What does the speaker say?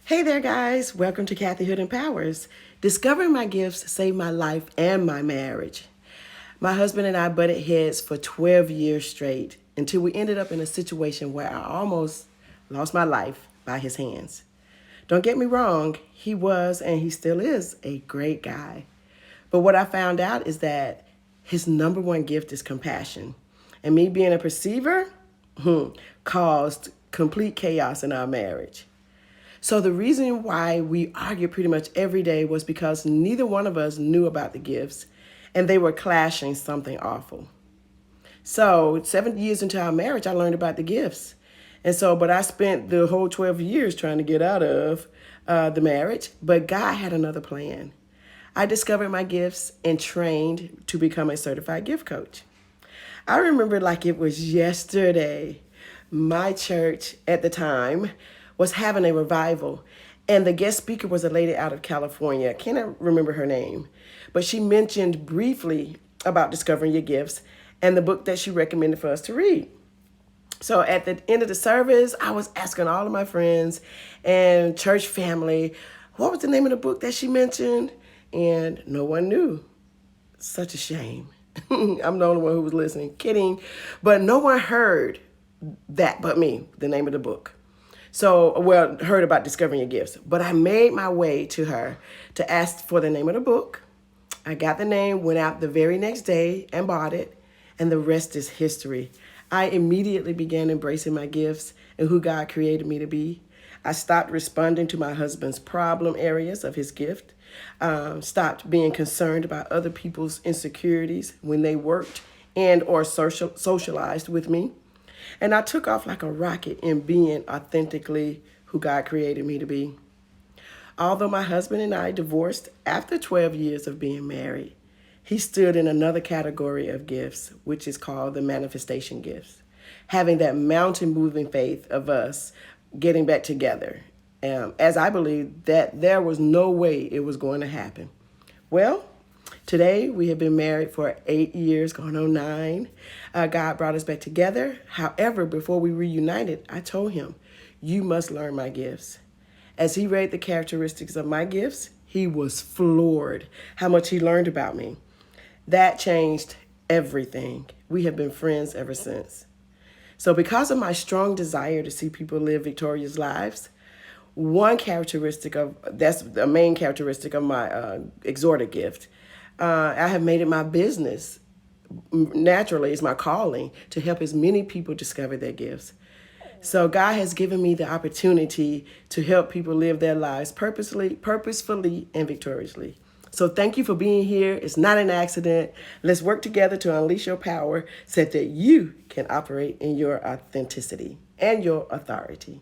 Hey there, guys. Welcome to Kathy Hood Empowers. Discovering my gifts saved my life and my marriage. My husband and I butted heads for 12 years straight until we ended up in a situation where I almost lost my life by his hands. Don't get me wrong, he was and he still is a great guy. But what I found out is that his number one gift is compassion. And me being a perceiver caused complete chaos in our marriage. So the reason why we argued pretty much every day was because neither one of us knew about the gifts and they were clashing something awful. So 7 years into our marriage, I learned about the gifts. But I spent the whole 12 years trying to get out of the marriage, but God had another plan. I discovered my gifts and trained to become a certified gift coach. I remember like it was yesterday. My church at the time was having a revival, and the guest speaker was a lady out of California. I can't remember her name, but she mentioned briefly about discovering your gifts and the book that she recommended for us to read. So at the end of the service, I was asking all of my friends and church family, what was the name of the book that she mentioned? And no one knew. Such a shame. I'm the only one who was listening. Kidding. But no one heard that but me, the name of the book. Heard about discovering your gifts. But I made my way to her to ask for the name of the book. I got the name, went out the very next day and bought it. And the rest is history. I immediately began embracing my gifts and who God created me to be. I stopped responding to my husband's problem areas of his gift. Stopped being concerned about other people's insecurities when they worked and or socialized with me. And I took off like a rocket in being authentically who God created me to be. Although my husband and I divorced after 12 years of being married, he stood in another category of gifts, which is called the manifestation gifts, having that mountain moving faith of us getting back together, as I believe that there was no way it was going to happen. Well, today we have been married for 8 years, going on 9. God brought us back together. However, before we reunited, I told him, you must learn my gifts. As he read the characteristics of my gifts, he was floored how much he learned about me. That changed everything. We have been friends ever since. So because of my strong desire to see people live victorious lives, that's the main characteristic of my exhorter gift. I have made it my business. Naturally, it's my calling to help as many people discover their gifts. So God has given me the opportunity to help people live their lives purposefully, and victoriously. So thank you for being here. It's not an accident. Let's work together to unleash your power so that you can operate in your authenticity and your authority.